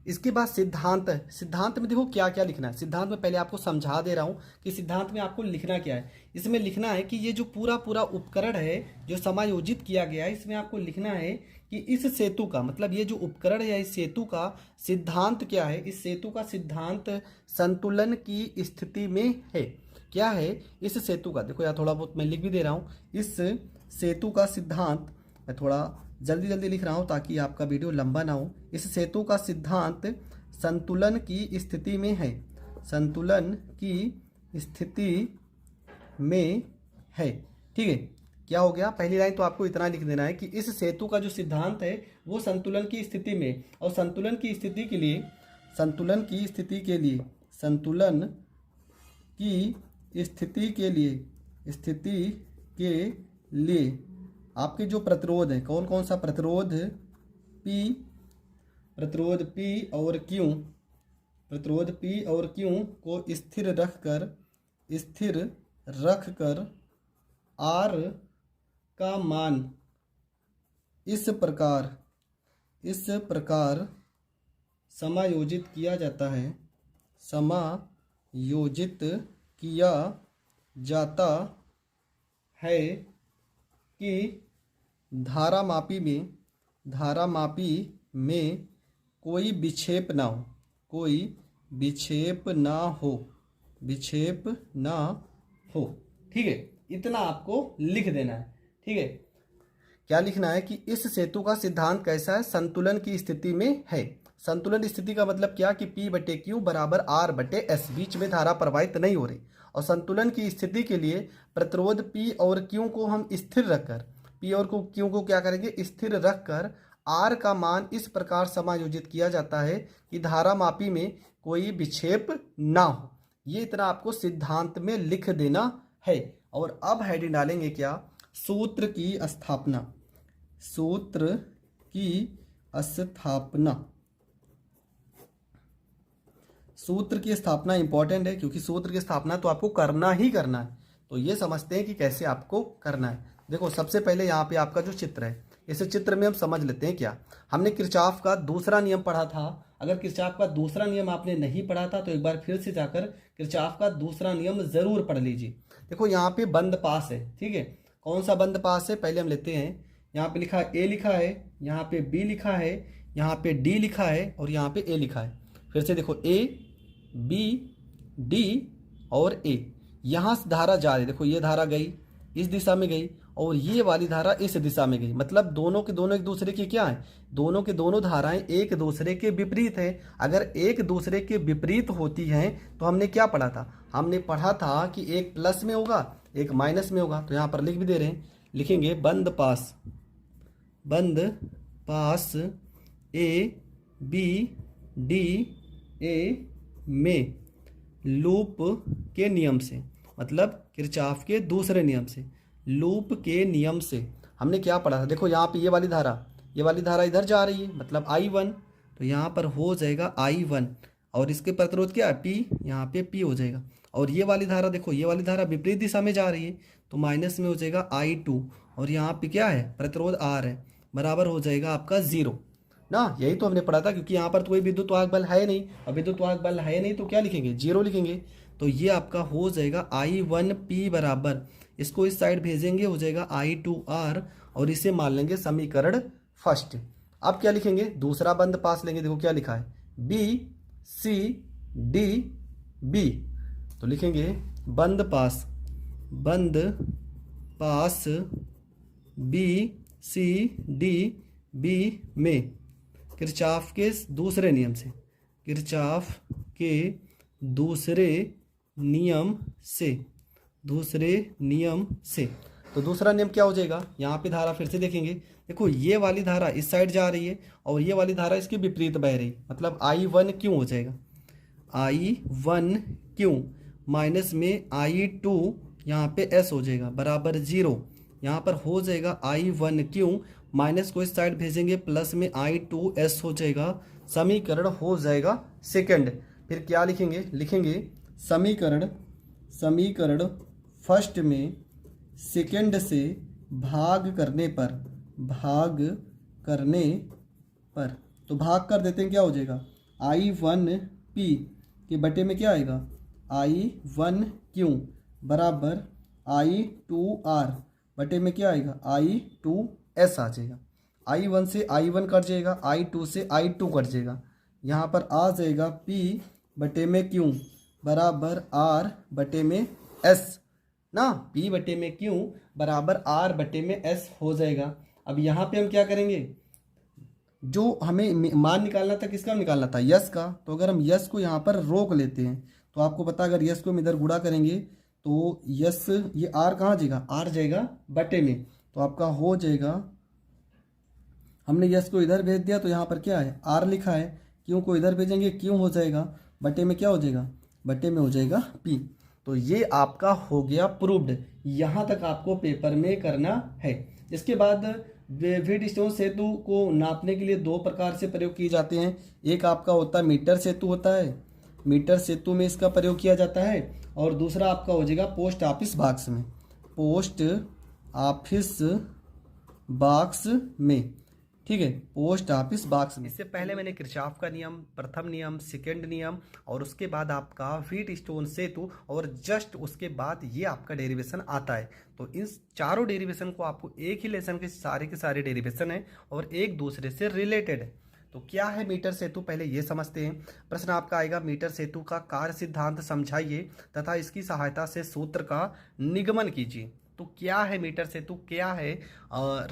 इसके बाद सिद्धांत में देखो क्या क्या लिखना है। सिद्धांत में पहले आपको समझा दे रहा हूँ कि सिद्धांत में आपको लिखना क्या है। इसमें लिखना है कि ये जो पूरा पूरा उपकरण है जो समायोजित किया गया है, इसमें आपको लिखना है कि इस सेतु का, मतलब ये जो उपकरण है इस सेतु का सिद्धांत क्या है। इस सेतु का सिद्धांत संतुलन की स्थिति में है। क्या है इस सेतु का, देखो यार थोड़ा बहुत मैं लिख भी दे रहा हूँ। इस सेतु का सिद्धांत, मैं थोड़ा जल्दी जल्दी लिख रहा हूँ ताकि आपका वीडियो लंबा ना हो। इस सेतु का सिद्धांत संतुलन की स्थिति में है, संतुलन की स्थिति में है। ठीक है, क्या हो गया, पहली लाइन तो आपको इतना लिख देना है कि इस सेतु का जो सिद्धांत है वो संतुलन की स्थिति में, और संतुलन की स्थिति के लिए, संतुलन की स्थिति के लिए, संतुलन की स्थिति के लिए, स्थिति के लिए आपके जो प्रतिरोध है, कौन कौन सा प्रतिरोध P और Q, प्रतिरोध P और Q को स्थिर रखकर स्थिर रखकर r का मान इस प्रकार समायोजित किया जाता है, समायोजित किया जाता है कि धारामापी में कोई विक्षेप ना हो, कोई विक्षेप ना हो। ठीक है, इतना आपको लिख देना है। ठीक है, क्या लिखना है कि इस सेतु का सिद्धांत कैसा है, संतुलन की स्थिति में है। संतुलन स्थिति का मतलब क्या कि P बटे Q बराबर R बटे S, बीच में धारा प्रवाहित नहीं हो रही। और संतुलन की स्थिति के लिए प्रतिरोध P और Q को हम स्थिर रखकर, P और Q को क्या करेंगे, स्थिर रखकर R का मान इस प्रकार समायोजित किया जाता है कि धारामापी में कोई विक्षेप ना हो। ये इतना आपको सिद्धांत में लिख देना है। और अब हेडिंग डालेंगे क्या, सूत्र की स्थापना। सूत्र की स्थापना, सूत्र की स्थापना इंपॉर्टेंट है, क्योंकि सूत्र की स्थापना तो आपको करना ही करना है। तो ये समझते हैं कि कैसे आपको करना है। देखो, सबसे पहले यहाँ पे आपका जो चित्र है, इस चित्र में हम समझ लेते हैं क्या। हमने किरचॉफ का दूसरा नियम पढ़ा था। अगर किरचॉफ का दूसरा नियम आपने नहीं पढ़ा था तो एक बार फिर से जाकर किरचॉफ का दूसरा नियम जरूर पढ़ लीजिए। देखो, यहाँ पे बंद पास है। ठीक है, कौन सा बंद पास है, पहले हम लेते हैं। यहाँ पे लिखा ए लिखा है, यहाँ पे बी लिखा है, यहाँ पे डी लिखा है और यहाँ पे ए लिखा है। फिर से देखो, ए बी डी और ए। यहाँ से धारा जा रही है। देखो, ये धारा गई इस दिशा में गई और ये वाली धारा इस दिशा में गई। मतलब दोनों के दोनों एक दूसरे के क्या है, दोनों के दोनों धाराएं एक दूसरे के विपरीत है। अगर एक दूसरे के विपरीत होती हैं तो हमने क्या पढ़ा था, हमने पढ़ा था कि एक प्लस में होगा एक माइनस में होगा। तो यहाँ पर लिख भी दे रहे हैं, लिखेंगे बंद पास ए बी डी ए में लूप के नियम से, मतलब किरचॉफ के दूसरे नियम से, लूप के नियम से हमने क्या पढ़ा था। देखो, यहाँ पे ये वाली धारा इधर जा रही है, मतलब I1, तो यहाँ पर हो जाएगा I1 और इसके प्रतिरोध क्या है, P, यहाँ पे P हो जाएगा। और ये वाली धारा, देखो ये वाली धारा विपरीत दिशा में जा रही है तो माइनस में हो जाएगा I2 और यहाँ पे क्या है, प्रतिरोध R है, बराबर हो जाएगा आपका 0 ना। यही तो हमने पढ़ा था, क्योंकि यहाँ पर तो कोई विद्युत वाहक बल है नहीं, और विद्युत वाहक बल है नहीं तो क्या लिखेंगे, 0 लिखेंगे। तो ये आपका हो जाएगा I1P बराबर, इसको इस साइड भेजेंगे, हो जाएगा I2R और इसे मान लेंगे समीकरण फर्स्ट। अब क्या लिखेंगे, दूसरा बंद पास लेंगे। देखो क्या लिखा है, BCD, तो लिखेंगे बंद पास BCDB में किरचॉफ के दूसरे नियम से, तो दूसरा नियम क्या हो जाएगा, यहाँ पे धारा फिर से देखेंगे। देखो, ये वाली धारा इस साइड जा रही है और ये वाली धारा इसके विपरीत बह रही, मतलब I1 क्यों हो जाएगा, I1 क्यों माइनस में I2 यहाँ पे S हो जाएगा बराबर 0। यहाँ पर हो जाएगा I1 क्यों, माइनस को इस साइड भेजेंगे, प्लस में I2S हो जाएगा, समीकरण हो जाएगा सेकंड। फिर क्या लिखेंगे समीकरण फर्स्ट में सेकंड से भाग करने पर, तो भाग कर देते हैं, क्या हो जाएगा, I1P के बटे में क्या आएगा, I1Q बराबर I2R बटे में क्या आएगा, I2S आ जाएगा। I1 से I1 कट जाएगा, I2 से I2 कट जाएगा, यहाँ पर आ जाएगा P बटे में Q बराबर R बटे में S ना, P बटे में Q बराबर R बटे में S हो जाएगा। अब यहाँ पे हम क्या करेंगे, जो हमें मान निकालना था, किसका निकालना था, यस का। तो अगर हम यस को यहाँ पर रोक लेते हैं तो आपको पता, अगर यस को हम इधर गुणा करेंगे तो यस, ये आर कहाँ जाएगा, आर जाएगा बटे में, तो आपका हो जाएगा, हमने यस को इधर भेज दिया तो यहाँ पर क्या है, आर लिखा है, क्यों को इधर भेजेंगे, क्यों हो जाएगा बटे में, क्या हो जाएगा, बटे में हो जाएगा पी। तो ये आपका हो गया प्रूव्ड। यहाँ तक आपको पेपर में करना है। इसके बाद व्हीटस्टोन सेतु को नापने के लिए दो प्रकार से प्रयोग किए जाते हैं। एक आपका होता है मीटर सेतु होता है, मीटर सेतु में इसका प्रयोग किया जाता है, और दूसरा आपका हो जाएगा पोस्ट ऑफिस बॉक्स में, पोस्ट ऑफिस बॉक्स में, ठीक है, पोस्ट ऑफिस बॉक्स में। इससे पहले मैंने किरचॉफ का नियम, प्रथम नियम, सेकेंड नियम और उसके बाद आपका व्हीटस्टोन सेतु और जस्ट उसके बाद ये आपका डेरिवेशन आता है। तो इन चारों डेरिवेशन को आपको एक ही लेसन के सारे डेरिवेशन है और एक दूसरे से रिलेटेड है। तो क्या है मीटर सेतु, पहले ये समझते हैं। प्रश्न आपका आएगा मीटर सेतु का कार्य सिद्धांत समझाइए तथा इसकी सहायता से सूत्र का निगमन कीजिए। तो क्या है मीटर सेतु, क्या है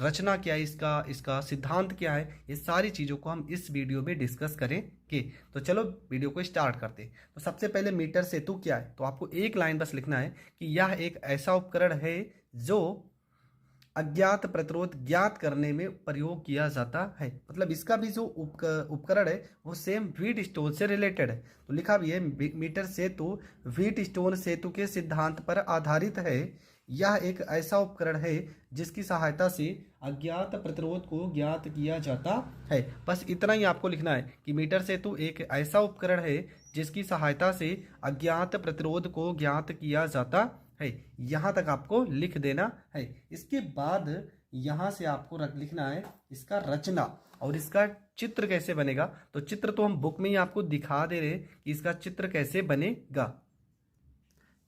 रचना, क्या है इसका सिद्धांत क्या है, ये सारी चीज़ों को हम इस वीडियो में डिस्कस करेंगे। तो चलो वीडियो को स्टार्ट करते हैं। तो सबसे पहले मीटर सेतु क्या है, तो आपको एक लाइन बस लिखना है कि यह एक ऐसा उपकरण है जो अज्ञात प्रतिरोध ज्ञात करने में प्रयोग किया जाता है। मतलब इसका भी जो उपकरण है वो सेम व्हीटस्टोन से रिलेटेड है। तो लिखा भी है मीटर सेतु व्हीटस्टोन सेतु के सिद्धांत पर आधारित है। यह एक ऐसा उपकरण है जिसकी सहायता से अज्ञात प्रतिरोध को ज्ञात किया जाता है। बस इतना ही आपको लिखना है कि मीटर सेतु एक ऐसा उपकरण है जिसकी सहायता से अज्ञात प्रतिरोध को ज्ञात किया जाता है। यहाँ तक आपको लिख देना है। इसके बाद यहाँ से आपको लिखना है इसका रचना और इसका चित्र कैसे बनेगा। तो चित्र तो हम बुक में ही आपको दिखा दे रहे हैं कि इसका चित्र कैसे बनेगा।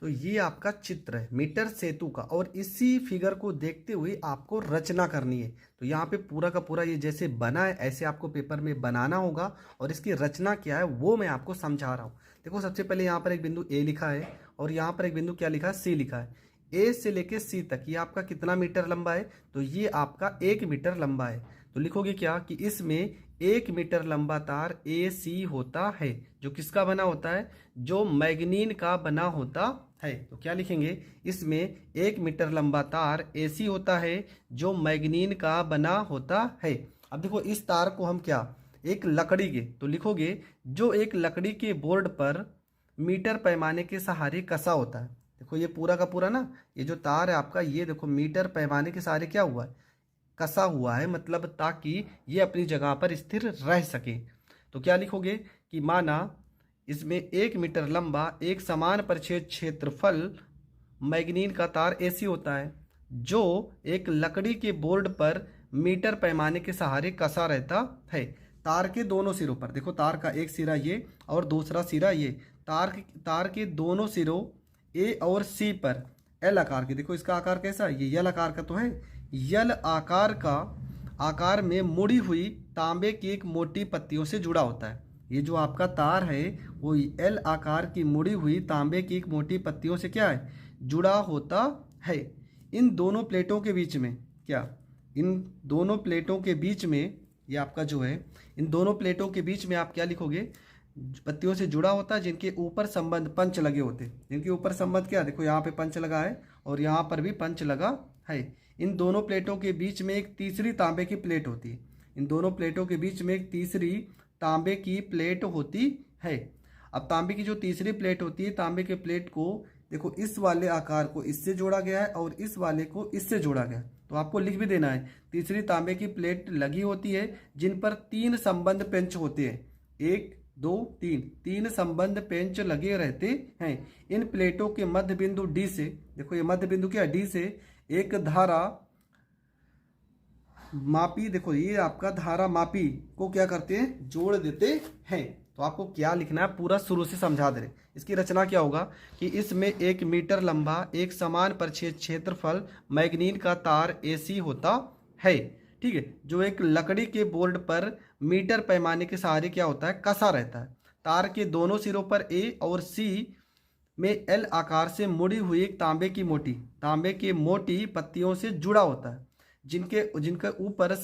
तो ये आपका चित्र है मीटर सेतु का और इसी फिगर को देखते हुए आपको रचना करनी है। तो यहाँ पे पूरा का पूरा ये जैसे बना है ऐसे आपको पेपर में बनाना होगा और इसकी रचना क्या है वो मैं आपको समझा रहा हूँ। देखो सबसे पहले यहाँ पर एक बिंदु ए लिखा है और यहाँ पर एक बिंदु क्या लिखा है, सी लिखा है। ए से लेके सी तक ये आपका कितना मीटर लंबा है, तो ये आपका 1 मीटर लंबा है। तो लिखोगे क्या कि इसमें 1 मीटर लंबा तार AC होता है जो किसका बना होता है, जो मैग्नीन का बना होता है। तो क्या लिखेंगे, इसमें 1 मीटर लंबा तार AC होता है जो मैग्नीन का बना होता है। अब देखो इस तार को हम क्या, एक लकड़ी के, तो लिखोगे जो एक लकड़ी के बोर्ड पर मीटर पैमाने के सहारे कसा होता है। देखो ये पूरा का पूरा ना, ये जो तार है आपका, ये देखो मीटर पैमाने के सहारे क्या हुआ है, कसा हुआ है, मतलब ताकि ये अपनी जगह पर स्थिर रह सके। तो क्या लिखोगे कि माना इसमें 1 मीटर लंबा एक समान परिच्छेद क्षेत्रफल मैग्नीन का तार AC होता है जो एक लकड़ी के बोर्ड पर मीटर पैमाने के सहारे कसा रहता है। तार के दोनों सिरों पर, देखो तार का एक सिरा ये और दूसरा सिरा ये, तार के दोनों सिरों A और C पर L आकार के, देखो इसका आकार कैसा है, ये L आकार का तो है, यल आकार में मुड़ी हुई तांबे की एक मोटी पत्तियों से जुड़ा होता है। ये जो आपका तार है वो L आकार की मुड़ी हुई तांबे की एक मोटी पत्तियों से क्या है, जुड़ा होता है। इन दोनों प्लेटों के बीच में क्या, इन दोनों प्लेटों के बीच में, ये आपका जो है इन दोनों प्लेटों के बीच में आप क्या लिखोगे, पत्तियों से जुड़ा होता है जिनके ऊपर संबंध पंच लगे होते हैं। जिनके ऊपर संबंध क्या, देखो यहाँ पे पंच लगा है और यहाँ पर भी पंच लगा है। इन दोनों प्लेटों के बीच में एक तीसरी तांबे की प्लेट होती है। इन दोनों प्लेटों के बीच में एक तीसरी तांबे की प्लेट होती है। अब तांबे की जो तीसरी प्लेट होती है, तांबे के प्लेट को देखो इस वाले आकार को इससे जोड़ा गया है और इस वाले को इससे जोड़ा गया है। तो आपको लिख भी देना है तीसरी तांबे की प्लेट लगी होती है जिन पर 3 संबंध पेंच होते हैं, 1 2 3 संबंध पेंच लगे रहते हैं। इन प्लेटों के मध्य बिंदु D से, देखो ये मध्य बिंदु क्या है, D से एक धारा मापी, देखो ये आपका धारा मापी को क्या करते हैं, जोड़ देते हैं। तो आपको क्या लिखना है, पूरा शुरू से समझा दे रहे। इसकी रचना क्या होगा कि इसमें 1 मीटर लंबा एक समान परिच्छेद क्षेत्रफल मैग्नीन का तार AC होता है, ठीक है, जो एक लकड़ी के बोर्ड पर मीटर पैमाने के सहारे क्या होता है, कसा रहता है। तार के दोनों सिरों पर A और C में L आकार से मुड़ी हुई एक तांबे की मोटी पत्तियों से जुड़ा होता है, जिनके ऊपर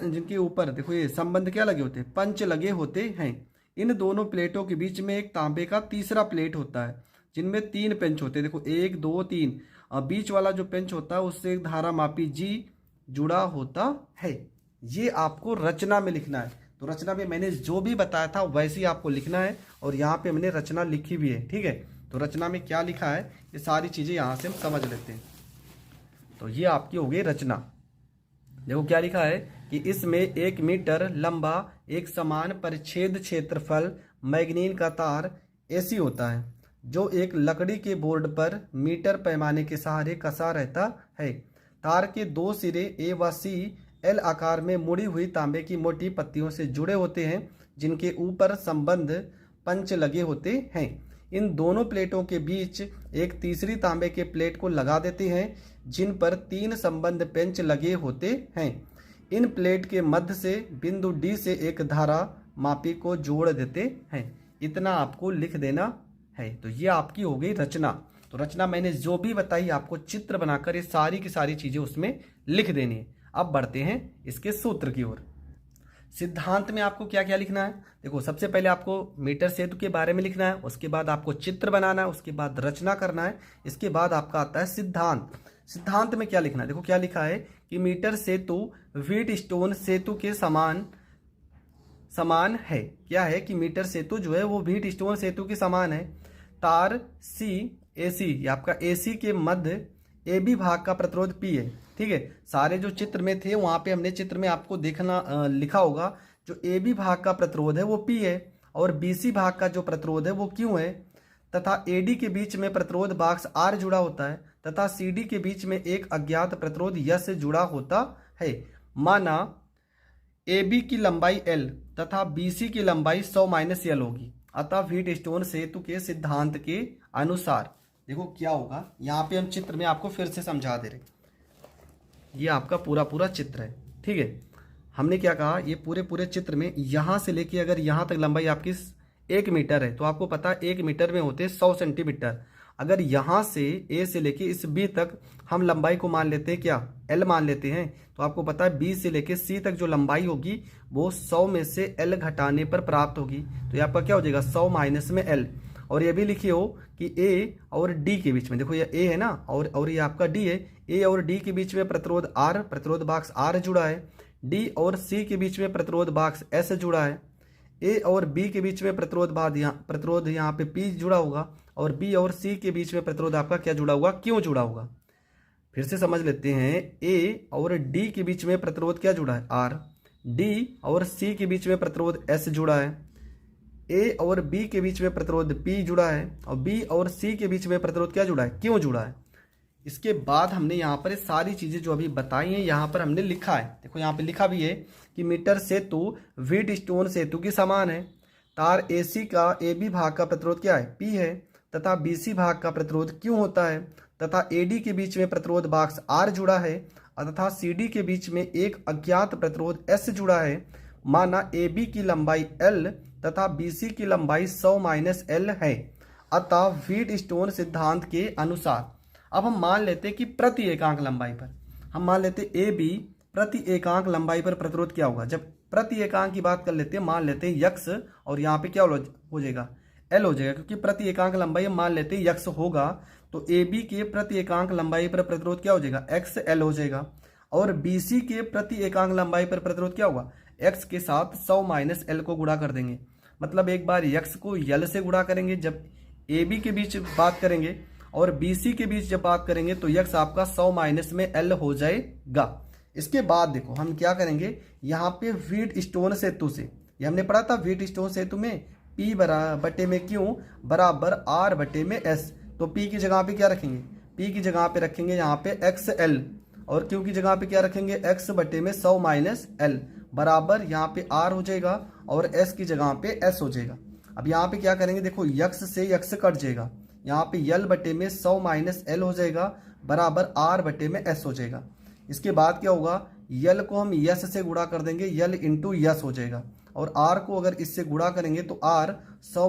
जिनके ऊपर देखो ये संबंध क्या लगे होते हैं, पंच लगे होते हैं। इन दोनों प्लेटों के बीच में एक तांबे का तीसरा प्लेट होता है जिनमें 3 पेंच होते हैं, देखो 1 2 3, और बीच वाला जो पेंच होता है उससे एक धारा मापी G जुड़ा होता है। ये आपको रचना में लिखना है। तो रचना में मैंने जो भी बताया था वैसे ही आपको लिखना है और यहाँ पे मैंने रचना लिखी भी है, ठीक है। तो रचना में क्या लिखा है ये सारी चीज़ें यहाँ से हम समझ लेते हैं। तो ये आपकी हो गई रचना। देखो क्या लिखा है कि इसमें 1 मीटर लंबा एक समान परिच्छेद क्षेत्रफल मैग्नीन का तार AC होता है जो एक लकड़ी के बोर्ड पर मीटर पैमाने के सहारे कसा रहता है। तार के दो सिरे ए व सी एल आकार में मुड़ी हुई तांबे की मोटी पत्तियों से जुड़े होते हैं, जिनके ऊपर संबंध पंच लगे होते हैं। इन दोनों प्लेटों के बीच एक तीसरी तांबे के प्लेट को लगा देते हैं, जिन पर 3 संबंध पेंच लगे होते हैं। इन प्लेट के मध्य से बिंदु डी से एक धारा मापी को जोड़ देते हैं। इतना आपको लिख देना है। तो ये आपकी हो गई रचना। तो रचना मैंने जो भी बताई आपको चित्र बनाकर ये सारी की सारी चीजें उसमें लिख देनी है। अब बढ़ते हैं इसके सूत्र की ओर। सिद्धांत में आपको क्या क्या लिखना है? देखो, सबसे पहले आपको मीटर सेतु के बारे में लिखना है, उसके बाद आपको चित्र बनाना है, उसके बाद रचना करना है, इसके बाद आपका आता है सिद्धांत। सिद्धांत में क्या लिखना है? देखो क्या लिखा है कि मीटर सेतु व्हीट स्टोन सेतु के समान है। क्या है कि मीटर सेतु जो है वो व्हीट स्टोन सेतु के समान है। तार सी AC, आपका AC के मध्य AB भाग का प्रतिरोध P है। ठीक है, सारे जो चित्र में थे वहां पे हमने चित्र में आपको देखना लिखा होगा, जो AB भाग का प्रतिरोध है वो P है और BC भाग का जो प्रतिरोध है वो Q है, तथा AD के बीच में प्रतिरोध बाक्स R जुड़ा होता है, तथा CD के बीच में एक अज्ञात प्रतिरोध S से जुड़ा होता है। माना AB की लंबाई L तथा BC की लंबाई 100 - L होगी। अतः व्हीट स्टोन सेतु के सिद्धांत के अनुसार देखो क्या होगा। यहाँ पे हम चित्र में आपको फिर से समझा दे रहे। ये आपका पूरा चित्र है। ठीक है, हमने क्या कहा, ये पूरे चित्र में यहाँ से लेके अगर यहाँ तक लंबाई आपकी 1 मीटर है तो आपको पता है 1 मीटर में होते 100 सेंटीमीटर। अगर यहाँ से A से लेके इस B तक हम लंबाई को मान लेते हैं क्या, L मान लेते हैं, तो आपको पता है B से लेके C तक जो लंबाई होगी वो 100 में से L घटाने पर प्राप्त होगी। तो ये आपका क्या हो जाएगा, 100 - L। और ये भी लिखिए हो कि A और D के बीच में, देखो ये A है ना और ये आपका D है, A और D के बीच में प्रतिरोध R, प्रतिरोध बाक्स R जुड़ा है। D और C के बीच में प्रतिरोध बाक्स S जुड़ा है। A और B के बीच में प्रतिरोध यहाँ पे P जुड़ा होगा और B और C के बीच में प्रतिरोध आपका क्या जुड़ा होगा, Q जुड़ा होगा। फिर से समझ लेते हैं, A और D के बीच में प्रतिरोध क्या जुड़ा है, R। D और C के बीच में प्रतिरोध S जुड़ा है। A और B के बीच में प्रतिरोध P जुड़ा है और B और C के बीच में प्रतिरोध क्या जुड़ा है, Q जुड़ा है। इसके बाद हमने यहाँ पर सारी चीजें जो अभी बताई हैं यहाँ पर हमने लिखा है। देखो यहाँ पे लिखा भी है कि मीटर सेतु व्हीट स्टोन सेतु के समान है। तार AC का AB भाग का प्रतिरोध क्या है, P है, तथा BC भाग का प्रतिरोध Q होता है, तथा AD के बीच में प्रतिरोध बाक्स R जुड़ा है, तथा CD के बीच में एक अज्ञात प्रतिरोध S जुड़ा है। माना AB की लंबाई L तथा BC की लंबाई 100 - L है। अतः व्हीट स्टोन सिद्धांत के अनुसार अब हम मान लेते हैं कि प्रति एकांक लंबाई पर, हम मान लेते हैं AB प्रति एकांक लंबाई पर प्रतिरोध क्या होगा। जब प्रति एकांक की बात कर लेते हैं, मान लेते हैं x और यहाँ पे क्या हो जाएगा, L हो जाएगा, क्योंकि प्रति एकांक लंबाई हम मान लेते हैं x होगा तो AB के प्रति एकांक लंबाई पर प्रतिरोध क्या हो जाएगा, XL हो जाएगा। और BC के प्रति एकांक लंबाई पर प्रतिरोध क्या होगा, x के साथ 100 - L को गुणा कर देंगे। मतलब एक बार x को L से गुणा करेंगे जब AB के बीच बात करेंगे और BC के बीच जब बात करेंगे तो x आपका 100 - L हो जाएगा। इसके बाद देखो हम क्या करेंगे, यहाँ पे व्हीट स्टोन सेतु से, ये हमने पढ़ा था व्हीट स्टोन सेतु में P बटे में Q बराबर R बटे में S। तो P की जगह पे क्या रखेंगे, P की जगह पे रखेंगे यहाँ पे XL और Q की जगह पे क्या रखेंगे, X बटे में 100 - L बराबर यहाँ पे R हो जाएगा और S की जगह पे S हो जाएगा। अब यहाँ पे क्या करेंगे, देखो x से x कट जाएगा, यहाँ पे L बटे में 100 - L हो जाएगा बराबर R बटे में S हो जाएगा। इसके बाद क्या होगा, L को हम S से गुणा कर देंगे, L इंटू S हो जाएगा और R को अगर इससे गुणा करेंगे तो R 100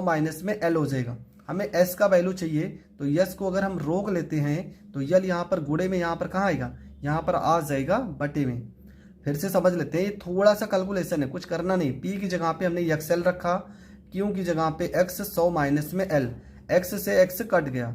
- L हो जाएगा। हमें S का वैल्यू चाहिए तो S को अगर हम रोक लेते हैं तो L यहाँ पर गुणे में यहाँ पर कहाँ आएगा, यहाँ पर आ जाएगा बटे में। फिर से समझ लेते हैं, थोड़ा सा कैलकुलेशन है, कुछ करना नहीं। P की जगह पे हमने XL रखा, Q की जगह पे X 100 - L, X से X कट गया।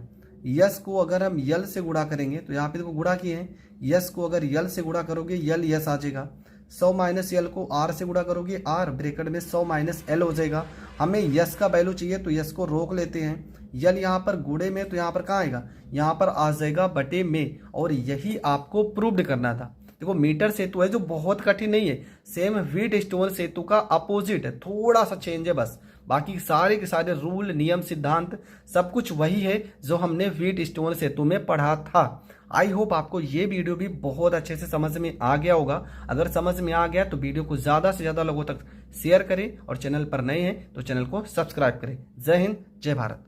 S को अगर हम L से गुणा करेंगे तो यहाँ पे देखो गुणा किए हैं, S को अगर L से गुणा करोगे L S आ जाएगा। 100 - L को R से गुणा करोगे R ब्रैकेट में 100 - L हो जाएगा। हमें S का वैल्यू चाहिए तो S को रोक लेते हैं। L यहाँ पर गुणे में तो यहाँ पर कहाँ आएगा, यहाँ पर आ जाएगा बटे में। और यही आपको प्रूव्ड करना था। देखो मीटर सेतु है जो बहुत कठिन नहीं है, सेम व्हीट स्टोन सेतु का अपोजिट है, थोड़ा सा चेंज है बस। बाकी सारे के सारे रूल, नियम, सिद्धांत सब कुछ वही है जो हमने व्हीटस्टोन से तुम्हें पढ़ा था। आई होप आपको ये वीडियो भी बहुत अच्छे से समझ में आ गया होगा। अगर समझ में आ गया तो वीडियो को ज़्यादा से ज़्यादा लोगों तक शेयर करें और चैनल पर नए हैं तो चैनल को सब्सक्राइब करें। जय हिंद, जय भारत।